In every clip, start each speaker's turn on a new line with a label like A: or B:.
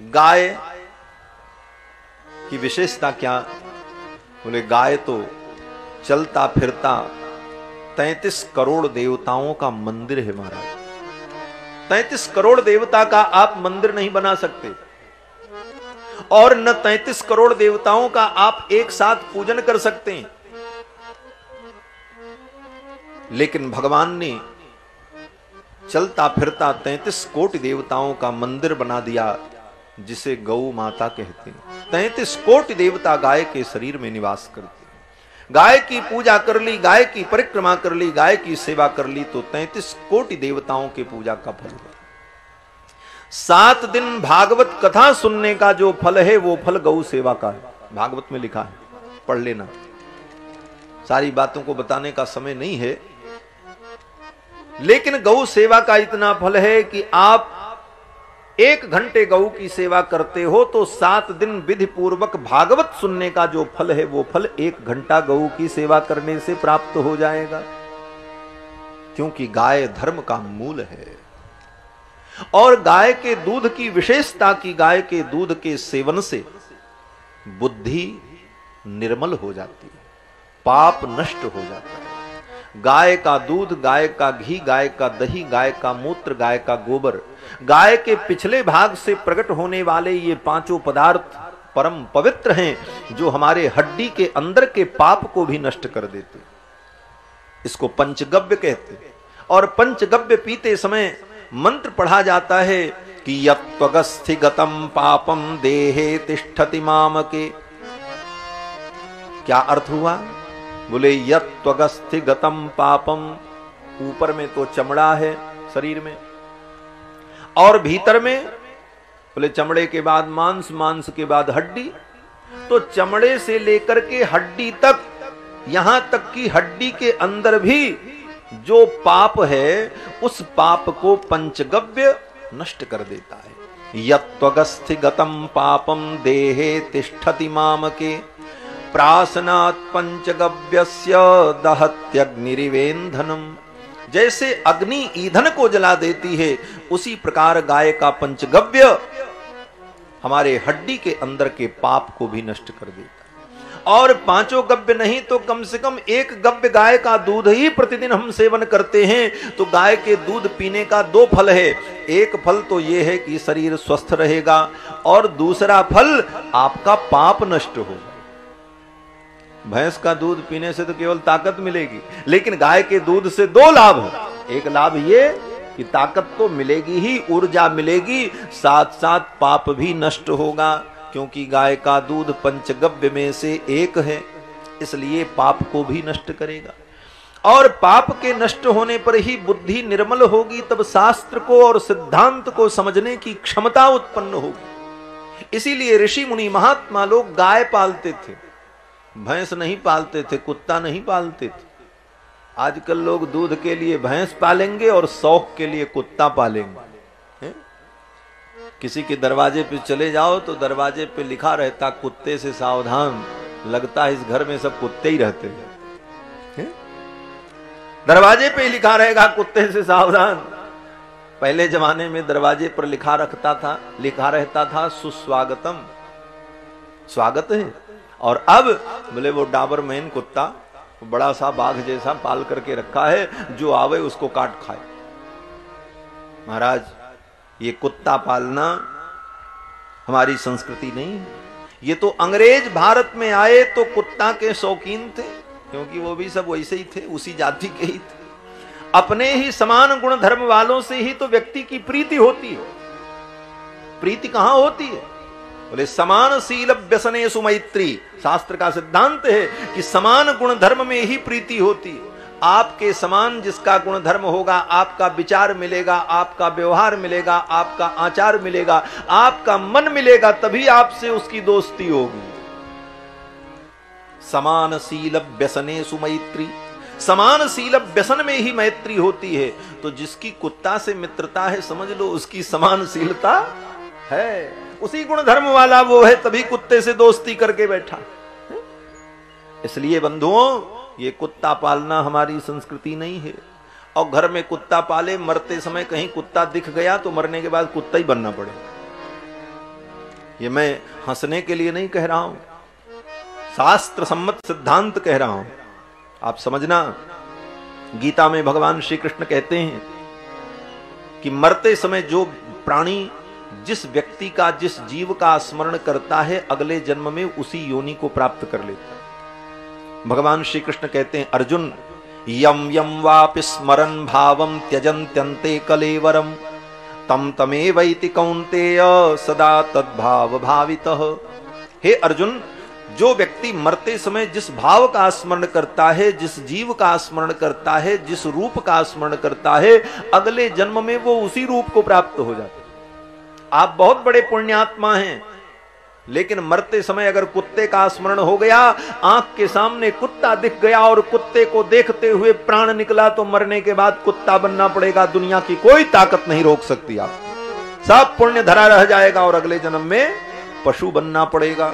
A: गाय की विशेषता क्या? बोले गाय तो चलता फिरता 33 करोड़ देवताओं का मंदिर है महाराज। 33 करोड़ देवता का आप मंदिर नहीं बना सकते और न 33 करोड़ देवताओं का आप एक साथ पूजन कर सकते हैं। लेकिन भगवान ने चलता फिरता 33 कोटि देवताओं का मंदिर बना दिया, जिसे गौ माता कहते हैं। 33 कोटि देवता गाय के शरीर में निवास करते हैं। गाय की पूजा कर ली, गाय की परिक्रमा कर ली, गाय की सेवा कर ली तो 33 कोटि देवताओं के पूजा का फल है। 7 दिन भागवत कथा सुनने का जो फल है वो फल गौ सेवा का है। भागवत में लिखा है, पढ़ लेना। सारी बातों को बताने का समय नहीं है, लेकिन गौ सेवा का इतना फल है कि आप 1 घंटे गौ की सेवा करते हो तो 7 दिन विधि पूर्वक भागवत सुनने का जो फल है वो फल 1 घंटा गौ की सेवा करने से प्राप्त हो जाएगा। क्योंकि गाय धर्म का मूल है और गाय के दूध की विशेषता की गाय के दूध के सेवन से बुद्धि निर्मल हो जाती है, पाप नष्ट हो जाता है। गाय का दूध, गाय का घी, गाय का दही, गाय का मूत्र, गाय का गोबर, गाय के पिछले भाग से प्रकट होने वाले ये 5 पदार्थ परम पवित्र हैं, जो हमारे हड्डी के अंदर के पाप को भी नष्ट कर देते। इसको पंचगव्य कहते हैं। और पंचगव्य पीते समय मंत्र पढ़ा जाता है कि यत्त्वगस्थिगतं पापम देहे तिष्ठति मामके। क्या अर्थ हुआ? बोले यत्त्वगस्थिगतं पापम, ऊपर में तो चमड़ा है शरीर में और भीतर में बोले चमड़े के बाद मांस, मांस के बाद हड्डी, तो चमड़े से लेकर के हड्डी तक, यहां तक कि हड्डी के अंदर भी जो पाप है उस पाप को पंचगव्य नष्ट कर देता है। यत्त्वगस्थिगतं पापम देहे तिष्ठति मामके प्रासनात् पंचगव्यस्य दहत्यग्निरिवेन्धनम। जैसे अग्नि ईंधन को जला देती है, उसी प्रकार गाय का पंचगव्य हमारे हड्डी के अंदर के पाप को भी नष्ट कर देता है। और 5 गव्य नहीं तो कम से कम 1 गव्य गाय का दूध ही प्रतिदिन हम सेवन करते हैं तो गाय के दूध पीने का 2 फल है। एक फल तो यह है कि शरीर स्वस्थ रहेगा और दूसरा फल आपका पाप नष्ट होगा। भैंस का दूध पीने से तो केवल ताकत मिलेगी, लेकिन गाय के दूध से 2 लाभ है। एक लाभ ये कि ताकत तो मिलेगी ही, ऊर्जा मिलेगी, साथ साथ पाप भी नष्ट होगा, क्योंकि गाय का दूध पंचगव्य में से एक है, इसलिए पाप को भी नष्ट करेगा। और पाप के नष्ट होने पर ही बुद्धि निर्मल होगी, तब शास्त्र को और सिद्धांत को समझने की क्षमता उत्पन्न होगी। इसीलिए ऋषि मुनि महात्मा लोग गाय पालते थे, भैंस नहीं पालते थे, कुत्ता नहीं पालते थे। आजकल लोग दूध के लिए भैंस पालेंगे और शौक के लिए कुत्ता पालेंगे। किसी के दरवाजे पे चले जाओ तो दरवाजे पे लिखा रहता कुत्ते से सावधान, लगता है इस घर में सब कुत्ते ही रहते हैं। दरवाजे पे लिखा रहेगा कुत्ते से सावधान। पहले जमाने में दरवाजे पर लिखा रहता था सुस्वागतम, स्वागत है। और अब बोले वो डाबरमैन कुत्ता, बड़ा सा बाघ जैसा पाल करके रखा है, जो आवे उसको काट खाए। महाराज, ये कुत्ता पालना हमारी संस्कृति नहीं है। ये तो अंग्रेज भारत में आए तो कुत्ता के शौकीन थे, क्योंकि वो भी सब वैसे ही थे, उसी जाति के ही थे। अपने ही समान गुण धर्म वालों से ही तो व्यक्ति की प्रीति होती है। प्रीति कहां होती है? बोले समान शील व्यसनेषु मैत्री। शास्त्र का सिद्धांत है कि समान गुण धर्म में ही प्रीति होती है। आपके समान जिसका गुण धर्म होगा, आपका विचार मिलेगा, आपका व्यवहार मिलेगा, आपका आचार मिलेगा, आपका मन मिलेगा, तभी आपसे उसकी दोस्ती होगी। समान शील व्यसनेषु मैत्री, समान शील व्यसन में ही मैत्री होती है। तो जिसकी कुत्ता से मित्रता है, समझ लो उसकी समानशीलता है। उसी गुण धर्म वाला वो है, तभी कुत्ते से दोस्ती करके बैठा। इसलिए बंधुओं, ये कुत्ता पालना हमारी संस्कृति नहीं है। और घर में कुत्ता पाले, मरते समय कहीं कुत्ता दिख गया तो मरने के बाद कुत्ता ही बनना पड़ेगा। ये मैं हंसने के लिए नहीं कह रहा हूं, शास्त्र सम्मत सिद्धांत कह रहा हूं। आप समझना, गीता में भगवान श्री कृष्ण कहते हैं कि मरते समय जो प्राणी जिस व्यक्ति का, जिस जीव का स्मरण करता है, अगले जन्म में उसी योनि को प्राप्त कर लेता है। भगवान श्री कृष्ण कहते हैं, अर्जुन यम यम वापि स्मरन् भावम त्यजन्त्यन्ते कलेवरम तम तमेवैति कौन्तेय सदा तद्भाव भावितः। हे अर्जुन, जो व्यक्ति मरते समय जिस भाव का स्मरण करता है, जिस जीव का स्मरण करता है, जिस रूप का स्मरण करता है, अगले जन्म में वो उसी रूप को प्राप्त हो जाता है। आप बहुत बड़े पुण्यात्मा हैं, लेकिन मरते समय अगर कुत्ते का स्मरण हो गया, आंख के सामने कुत्ता दिख गया और कुत्ते को देखते हुए प्राण निकला, तो मरने के बाद कुत्ता बनना पड़ेगा। दुनिया की कोई ताकत नहीं रोक सकती आप, सब पुण्य धरा रह जाएगा और अगले जन्म में पशु बनना पड़ेगा।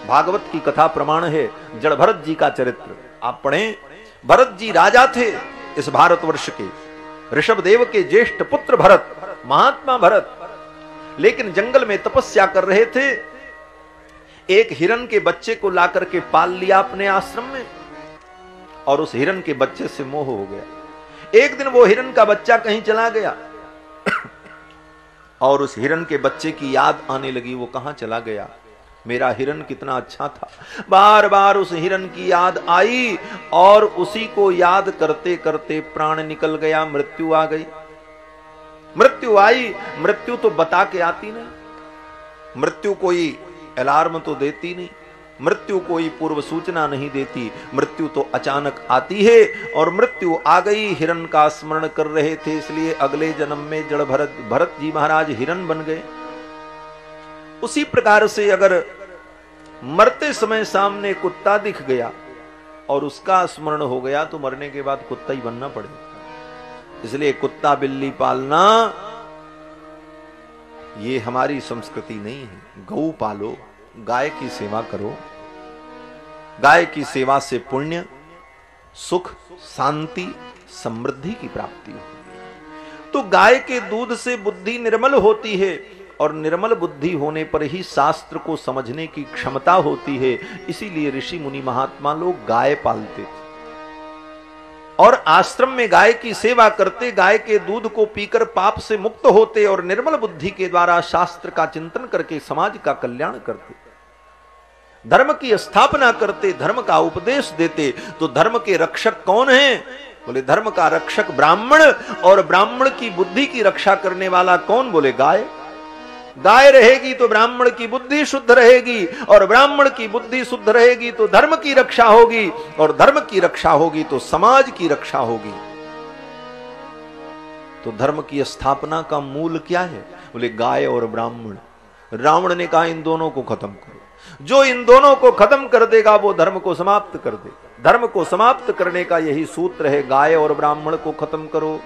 A: भागवत की कथा प्रमाण है, जड़ भरत जी का चरित्र आप पढ़ें। भरत जी राजा थे इस भारतवर्ष के, ऋषभदेव के ज्येष्ठ पुत्र भरत, महात्मा भरत, लेकिन जंगल में तपस्या कर रहे थे। एक हिरन के बच्चे को लाकर के पाल लिया अपने आश्रम में, और उस हिरन के बच्चे से मोह हो गया। एक दिन वो हिरन का बच्चा कहीं चला गया और उस हिरन के बच्चे की याद आने लगी। वो कहां चला गया, मेरा हिरन कितना अच्छा था। बार बार उस हिरन की याद आई और उसी को याद करते करते प्राण निकल गया, मृत्यु आ गई। मृत्यु आई, मृत्यु तो बता के आती नहीं, मृत्यु कोई अलार्म तो देती नहीं, मृत्यु कोई पूर्व सूचना नहीं देती, मृत्यु तो अचानक आती है। और मृत्यु आ गई, हिरन का स्मरण कर रहे थे, इसलिए अगले जन्म में जड़ भरत जी महाराज हिरन बन गए। उसी प्रकार से अगर मरते समय सामने कुत्ता दिख गया और उसका स्मरण हो गया, तो मरने के बाद कुत्ता ही बनना पड़ेगा। इसलिए कुत्ता बिल्ली पालना ये हमारी संस्कृति नहीं है। गौ पालो, गाय की सेवा करो, गाय की सेवा से पुण्य, सुख, शांति, समृद्धि की प्राप्ति होती। तो गाय के दूध से बुद्धि निर्मल होती है, और निर्मल बुद्धि होने पर ही शास्त्र को समझने की क्षमता होती है। इसीलिए ऋषि मुनि महात्मा लोग गाय पालते थे और आश्रम में गाय की सेवा करते, गाय के दूध को पीकर पाप से मुक्त होते और निर्मल बुद्धि के द्वारा शास्त्र का चिंतन करके समाज का कल्याण करते, धर्म की स्थापना करते, धर्म का उपदेश देते। तो धर्म के रक्षक कौन हैं? बोले धर्म का रक्षक ब्राह्मण, और ब्राह्मण की बुद्धि की रक्षा करने वाला कौन? बोले गाय। गाय रहेगी तो ब्राह्मण की बुद्धि शुद्ध रहेगी, और ब्राह्मण की बुद्धि शुद्ध रहेगी तो धर्म की रक्षा होगी, और धर्म की रक्षा होगी तो समाज की रक्षा होगी। तो धर्म की स्थापना का मूल क्या है? बोले गाय और ब्राह्मण। रावण ने कहा इन दोनों को खत्म करो। जो इन दोनों को खत्म कर देगा वो धर्म को समाप्त कर देगा। धर्म को समाप्त करने का यही सूत्र है, गाय और ब्राह्मण को खत्म करो।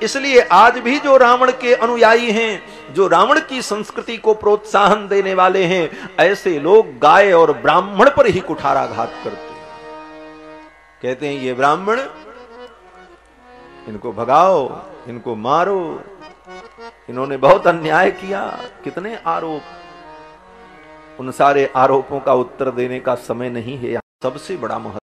A: इसलिए आज भी जो रावण के अनुयायी हैं, जो रावण की संस्कृति को प्रोत्साहन देने वाले हैं, ऐसे लोग गाय और ब्राह्मण पर ही कुठाराघात करते हैं। कहते हैं ये ब्राह्मण, इनको भगाओ, इनको मारो, इन्होंने बहुत अन्याय किया। कितने आरोप, उन सारे आरोपों का उत्तर देने का समय नहीं है। सबसे बड़ा महत्व